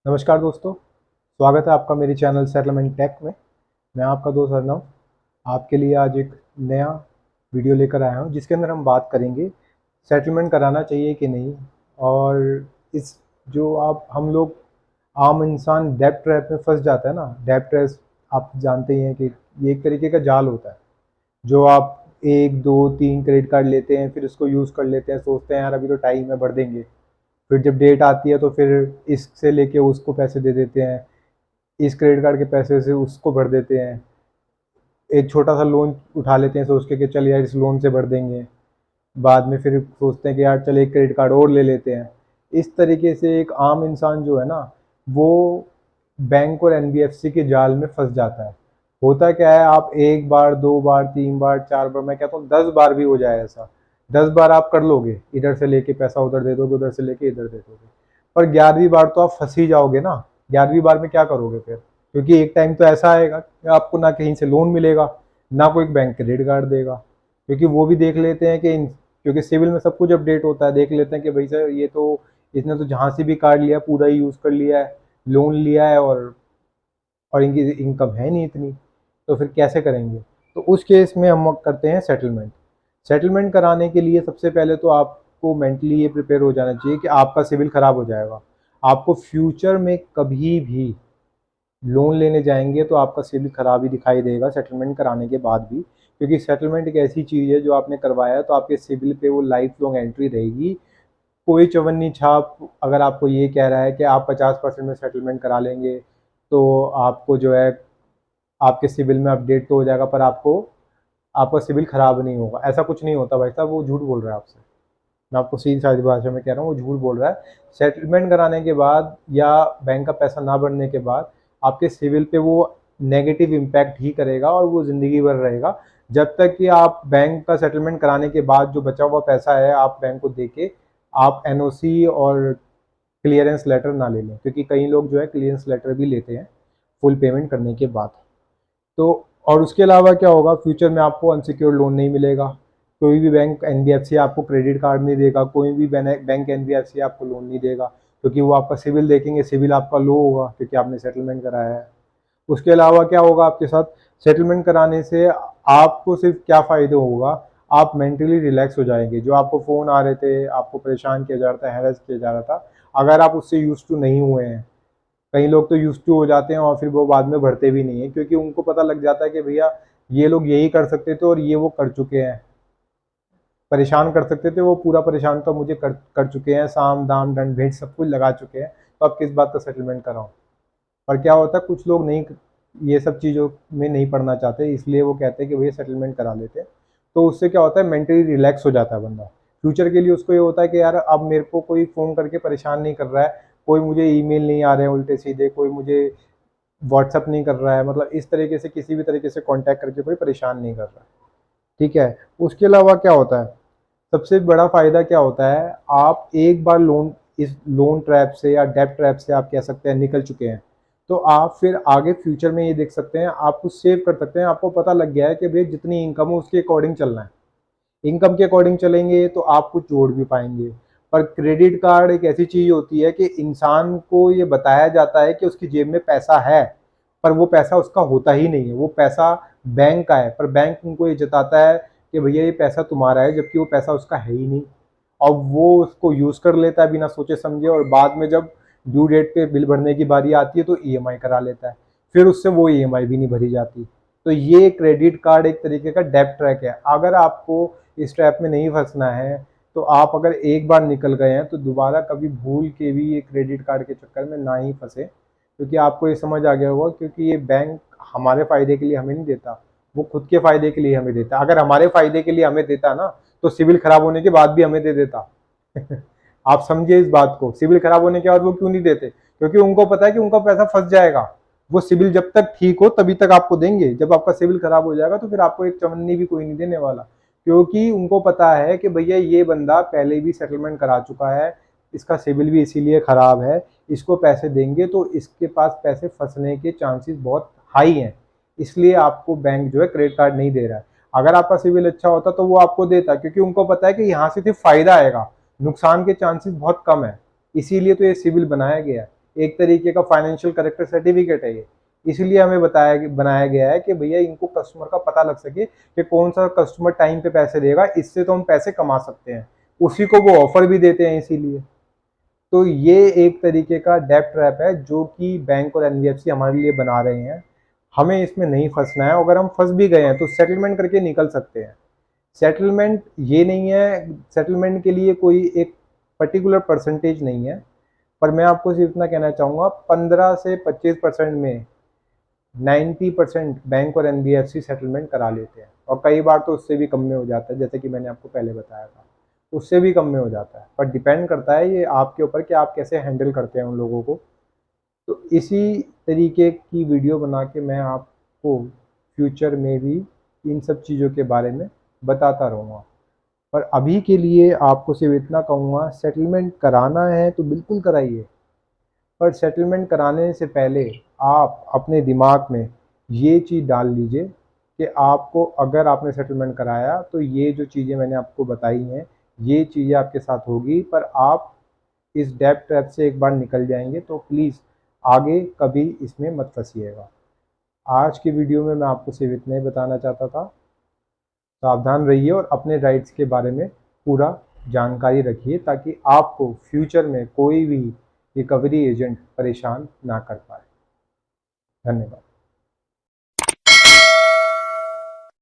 नमस्कार दोस्तों, स्वागत है आपका मेरे चैनल सेटलमेंट टेक में। मैं आपका दोस्त अर्नव आपके लिए आज एक नया वीडियो लेकर आया हूं, जिसके अंदर हम बात करेंगे सेटलमेंट कराना चाहिए कि नहीं। और इस जो आप हम लोग आम इंसान डेब्ट ट्रैप में फंस जाता है ना। डेब्ट ट्रैप आप जानते ही हैं कि ये एक तरीके का जाल होता है, जो आप 1 2 3 क्रेडिट कार्ड लेते हैं, फिर उसको यूज़ कर लेते हैं, सोचते हैं यार अभी तो टाइम है भर देंगे। फिर जब डेट आती है तो फिर इससे लेके उसको पैसे दे देते हैं, इस क्रेडिट कार्ड के पैसे से उसको भर देते हैं। एक छोटा सा लोन उठा लेते हैं सोच के कि चल यार इस लोन से भर देंगे। बाद में फिर सोचते हैं कि यार चल एक क्रेडिट कार्ड और ले लेते हैं। इस तरीके से एक आम इंसान जो है ना, वो बैंक और एनबीएफसी के जाल में फंस जाता है। होता क्या है, आप एक बार 2 बार 3 बार 4 बार, मैं कहता हूँ 10 बार भी हो जाए ऐसा, 10 बार आप कर लोगे, इधर से लेके पैसा उधर दे दोगे, उधर से लेके इधर दे दोगे। पर 11वीं बार तो आप फंस ही जाओगे ना। 11वीं बार में क्या करोगे फिर? क्योंकि एक टाइम तो ऐसा आएगा कि आपको ना कहीं से लोन मिलेगा, ना कोई बैंक क्रेडिट कार्ड देगा। क्योंकि वो भी देख लेते हैं कि क्योंकि सिविल में सब कुछ अपडेट होता है, देख लेते हैं कि भाई सर ये तो इसने तो जहाँ से भी कार्ड लिया पूरा ही यूज़ कर लिया है, लोन लिया है, और इनकी इनकम है नहीं इतनी, तो फिर कैसे करेंगे? तो उस केस में हम करते हैं सेटलमेंट। सेटलमेंट कराने के लिए सबसे पहले तो आपको मेंटली ये प्रिपेयर हो जाना चाहिए कि आपका सिविल खराब हो जाएगा। आपको फ्यूचर में कभी भी लोन लेने जाएंगे तो आपका सिविल खराब ही दिखाई देगा सेटलमेंट कराने के बाद भी। क्योंकि सेटलमेंट एक ऐसी चीज़ है जो आपने करवाया है तो आपके सिविल पे वो लाइफ लॉन्ग एंट्री रहेगी। कोई चवन्नी छाप अगर आपको ये कह रहा है कि आप 50% में सेटलमेंट करा लेंगे तो आपको जो है आपके सिविल में अपडेट तो हो जाएगा, पर आपको आपका सिविल खराब नहीं होगा। ऐसा कुछ नहीं होता भाई साहब, वो झूठ बोल रहा है आपसे। मैं आपको सीधी सादी भाषा में कह रहा हूँ, वो झूठ बोल रहा है। सेटलमेंट कराने के बाद या बैंक का पैसा ना भरने के बाद आपके सिविल पे वो नेगेटिव इम्पैक्ट ही करेगा और वो ज़िंदगी भर रहेगा, जब तक कि आप बैंक का सेटलमेंट कराने के बाद जो बचा हुआ पैसा है आप बैंक को दे के आप एनओसी और क्लियरेंस लेटर ना ले लें। क्योंकि कई लोग जो है क्लियरेंस लेटर भी लेते हैं फुल पेमेंट करने के बाद। तो और उसके अलावा क्या होगा, फ्यूचर में आपको अनसिक्योर्ड लोन नहीं मिलेगा। कोई भी बैंक एनबीएफसी आपको क्रेडिट कार्ड नहीं देगा, कोई भी बैंक एनबीएफसी आपको लोन नहीं देगा, क्योंकि वो आपका सिविल देखेंगे, सिविल आपका लो होगा क्योंकि आपने सेटलमेंट कराया है। उसके अलावा क्या होगा आपके साथ, सेटलमेंट कराने से आपको सिर्फ क्या फ़ायदे होगा, आप मेंटली रिलैक्स हो जाएंगे। जो आपको फ़ोन आ रहे थे, आपको परेशान किया जा रहा था, हैरेस किया जा रहा था, अगर आप उससे यूज टू नहीं हुए हैं, कई लोग तो यूज टू हो जाते हैं और फिर वो बाद में भरते भी नहीं है, क्योंकि उनको पता लग जाता है कि भैया ये लोग यही कर सकते थे और ये वो कर चुके हैं, परेशान कर सकते थे वो पूरा परेशान तो मुझे कर चुके हैं, साम दाम दंड भेंट सब कुछ लगा चुके हैं, तो अब किस बात का सेटलमेंट कराऊं। पर क्या होता है, कुछ लोग नहीं, ये सब चीज़ों में नहीं पढ़ना चाहते, इसलिए वो कहते हैं कि भैया सेटलमेंट करा लेते हैं। तो उससे क्या होता है, मेंटली रिलैक्स हो जाता है बंदा। फ्यूचर के लिए उसको ये होता है कि यार अब मेरे को कोई फ़ोन करके परेशान नहीं कर रहा है, कोई मुझे ईमेल नहीं आ रहे हैं उल्टे सीधे, कोई मुझे व्हाट्सअप नहीं कर रहा है, मतलब इस तरीके से किसी भी तरीके से कांटेक्ट करके कोई परेशान नहीं कर रहा है। ठीक है। उसके अलावा क्या होता है, सबसे बड़ा फ़ायदा क्या होता है, आप एक बार लोन इस लोन ट्रैप से या डेब्ट ट्रैप से आप कह सकते हैं निकल चुके हैं, तो आप फिर आगे फ्यूचर में ये देख सकते हैं, आप कुछ सेव कर सकते हैं। आपको पता लग गया है कि भई जितनी इनकम हो उसके अकॉर्डिंग चलना है। इनकम के अकॉर्डिंग चलेंगे तो आप कुछ जोड़ भी पाएंगे। पर क्रेडिट कार्ड एक ऐसी चीज़ होती है कि इंसान को ये बताया जाता है कि उसकी जेब में पैसा है, पर वो पैसा उसका होता ही नहीं है, वो पैसा बैंक का है, पर बैंक उनको ये जताता है कि भैया ये पैसा तुम्हारा है, जबकि वो पैसा उसका है ही नहीं। और वो उसको यूज़ कर लेता है बिना सोचे समझे, और बाद में जब ड्यू डेट पे बिल भरने की बारी आती है तो ईएमआई करा लेता है, फिर उससे वो ईएमआई भी नहीं भरी जाती। तो ये क्रेडिट कार्ड एक तरीके का डेब्ट ट्रैक है। अगर आपको इस ट्रैप में नहीं फंसना है तो आप अगर एक बार निकल गए हैं तो दोबारा कभी भूल के भी ये क्रेडिट कार्ड के चक्कर में ना ही फंसे, क्योंकि आपको ये समझ आ गया होगा, क्योंकि ये बैंक हमारे फ़ायदे के लिए हमें नहीं देता, वो खुद के फ़ायदे के लिए हमें देता। अगर हमारे फ़ायदे के लिए हमें देता ना, तो सिविल खराब होने के बाद भी हमें दे देता। आप समझिए इस बात को, सिविल खराब होने के बाद वो क्यों नहीं देते? क्योंकि उनको पता है कि उनका पैसा फंस जाएगा। वो सिविल जब तक ठीक हो तभी तक आपको देंगे, जब आपका सिविल खराब हो जाएगा तो फिर आपको एक चवन्नी भी कोई नहीं देने वाला। क्योंकि उनको पता है कि भैया ये बंदा पहले भी सेटलमेंट करा चुका है, इसका सिविल भी इसीलिए खराब है, इसको पैसे देंगे तो इसके पास पैसे फंसने के चांसेस बहुत हाई हैं, इसलिए आपको बैंक जो है क्रेडिट कार्ड नहीं दे रहा है। अगर आपका सिविल अच्छा होता तो वो आपको देता, क्योंकि उनको पता है कि यहाँ से सिर्फ फायदा आएगा, नुकसान के चांसेस बहुत कम है, इसीलिए तो ये सिविल बनाया गया है। एक तरीके का फाइनेंशियल करेक्टर सर्टिफिकेट है ये। इसीलिए हमें बनाया गया है कि भैया इनको कस्टमर का पता लग सके कि कौन सा कस्टमर टाइम पे पैसे देगा, इससे तो हम पैसे कमा सकते हैं, उसी को वो ऑफर भी देते हैं इसीलिए। तो ये एक तरीके का डेब्ट ट्रैप है जो कि बैंक और एनबीएफसी हमारे लिए बना रहे हैं। हमें इसमें नहीं फंसना है, अगर हम फंस भी गए हैं तो सेटलमेंट करके निकल सकते हैं। सेटलमेंट ये नहीं है, सेटलमेंट के लिए कोई एक पर्टिकुलर परसेंटेज नहीं है, पर मैं आपको सिर्फ इतना कहना चाहूँगा 15 से 25% में 90% बैंक और एनबीएफसी सेटलमेंट करा लेते हैं, और कई बार तो उससे भी कम में हो जाता है, जैसे कि मैंने आपको पहले बताया था, उससे भी कम में हो जाता है। पर डिपेंड करता है ये आपके ऊपर कि आप कैसे हैंडल करते हैं उन लोगों को। तो इसी तरीके की वीडियो बना के मैं आपको फ्यूचर में भी इन सब चीज़ों के बारे में बताता रहूँगा। पर अभी के लिए आपको सिर्फ इतना कहूँगा, सेटलमेंट कराना है तो बिल्कुल कराइए, पर सेटलमेंट कराने से पहले आप अपने दिमाग में ये चीज़ डाल लीजिए कि आपको, अगर आपने सेटलमेंट कराया तो ये जो चीज़ें मैंने आपको बताई हैं, ये चीज़ें आपके साथ होगी, पर आप इस डेब्ट ट्रैप से एक बार निकल जाएंगे तो प्लीज़ आगे कभी इसमें मत फंसिएगा। आज की वीडियो में मैं आपको सिर्फ इतना ही बताना चाहता था। सावधान रहिए और अपने राइट्स के बारे में पूरा जानकारी रखिए, ताकि आपको फ्यूचर में कोई भी रिकवरी एजेंट परेशान ना कर पाए। धन्यवाद।